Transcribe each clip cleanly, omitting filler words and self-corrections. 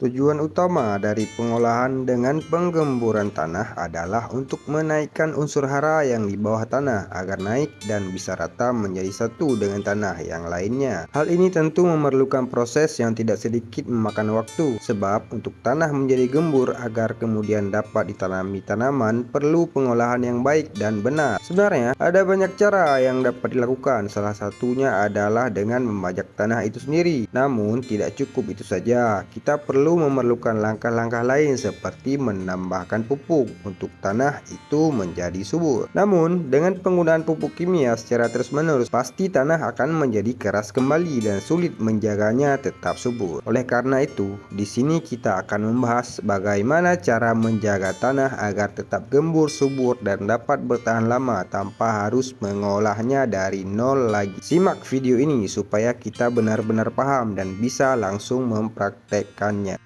Tujuan utama dari pengolahan dengan penggemburan tanah adalah untuk menaikkan unsur hara yang di bawah tanah agar naik dan bisa rata menjadi satu dengan tanah yang lainnya. Hal ini tentu memerlukan proses yang tidak sedikit memakan waktu, sebab untuk tanah menjadi gembur agar kemudian dapat ditanami tanaman perlu pengolahan yang baik dan benar. Sebenarnya ada banyak cara yang dapat dilakukan, salah satunya adalah dengan membajak tanah itu sendiri. Namun tidak cukup itu saja, kita perlu memerlukan langkah-langkah lain seperti menambahkan pupuk untuk tanah itu menjadi subur. Namun, dengan penggunaan pupuk kimia secara terus-menerus, pasti tanah akan menjadi keras kembali dan sulit menjaganya tetap subur. Oleh karena itu, di sini kita akan membahas bagaimana cara menjaga tanah agar tetap gembur, subur, dan dapat bertahan lama tanpa harus mengolahnya dari nol lagi. Simak video ini supaya kita benar-benar paham dan bisa langsung mempraktekkannya.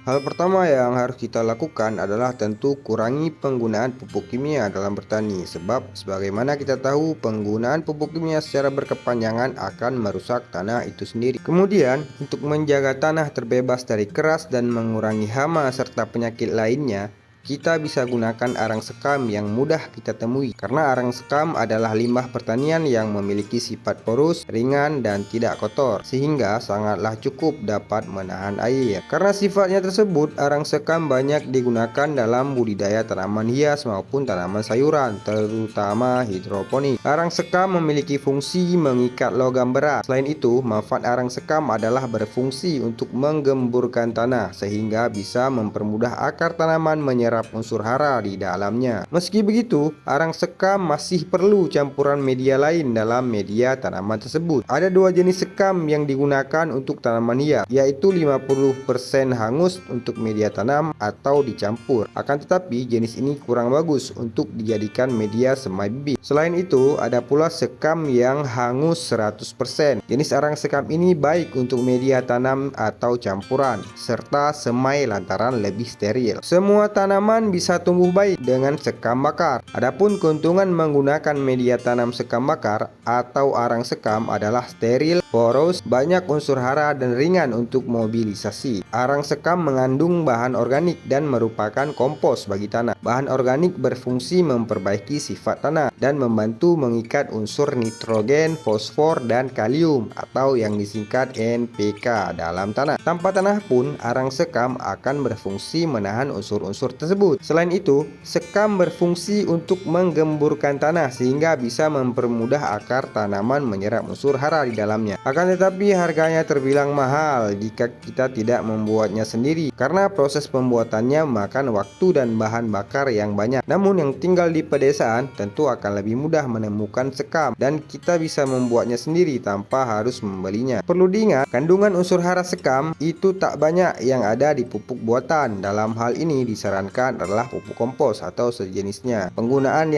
Hal pertama yang harus kita lakukan adalah tentu kurangi penggunaan pupuk kimia dalam bertani, sebab sebagaimana kita tahu penggunaan pupuk kimia secara berkepanjangan akan merusak tanah itu sendiri. Kemudian, untuk menjaga tanah terbebas dari keras dan mengurangi hama serta penyakit lainnya, kita bisa gunakan arang sekam yang mudah kita temui, karena arang sekam adalah limbah pertanian yang memiliki sifat porus, ringan, dan tidak kotor, sehingga sangatlah cukup dapat menahan air. Karena sifatnya tersebut, arang sekam banyak digunakan dalam budidaya tanaman hias maupun tanaman sayuran, terutama hidroponik. Arang sekam memiliki fungsi mengikat logam berat. Selain itu, manfaat arang sekam adalah berfungsi untuk menggemburkan tanah, sehingga bisa mempermudah akar tanaman menyerap unsur hara di dalamnya. Meski begitu, arang sekam masih perlu campuran media lain dalam media tanaman tersebut. Ada dua jenis sekam yang digunakan untuk tanaman hias, yaitu 50% hangus untuk media tanam atau dicampur. Akan tetapi, jenis ini kurang bagus untuk dijadikan media semai bibit. Selain itu, ada pula sekam yang hangus 100%. Jenis arang sekam ini baik untuk media tanam atau campuran, serta semai lantaran lebih steril. Semua tanaman bisa tumbuh baik dengan sekam bakar. Adapun keuntungan menggunakan media tanam sekam bakar atau arang sekam adalah steril, poros, banyak unsur hara, dan ringan untuk mobilisasi. Arang sekam mengandung bahan organik dan merupakan kompos bagi tanah. Bahan organik berfungsi memperbaiki sifat tanah dan membantu mengikat unsur nitrogen, fosfor, dan kalium atau yang disingkat NPK dalam tanah. Tanpa tanah pun, arang sekam akan berfungsi menahan unsur-unsur tersebut. Selain itu, sekam berfungsi untuk menggemburkan tanah sehingga bisa mempermudah akar tanaman menyerap unsur hara di dalamnya. Akan tetapi harganya terbilang mahal jika kita tidak membuatnya sendiri, karena proses pembuatannya memakan waktu dan bahan bakar yang banyak. Namun yang tinggal di pedesaan tentu akan lebih mudah menemukan sekam dan kita bisa membuatnya sendiri tanpa harus membelinya. Perlu diingat, kandungan unsur hara sekam itu tak banyak yang ada di pupuk buatan. Dalam hal ini disarankan adalah pupuk kompos atau sejenisnya. Penggunaan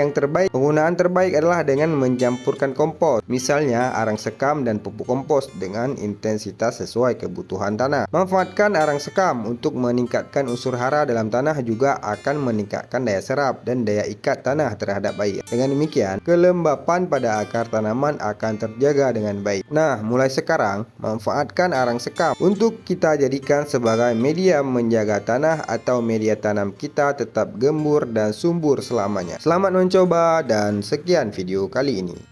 terbaik adalah dengan mencampurkan kompos, misalnya arang sekam dan pupuk kompos dengan intensitas sesuai kebutuhan tanah. Manfaatkan arang sekam untuk meningkatkan unsur hara dalam tanah, juga akan meningkatkan daya serap dan daya ikat tanah terhadap air. Dengan demikian, kelembapan pada akar tanaman akan terjaga dengan baik. Nah, mulai sekarang manfaatkan arang sekam untuk kita jadikan sebagai media menjaga tanah atau media tanam kita tetap gembur dan subur selamanya. Selamat mencoba dan sekian video kali ini.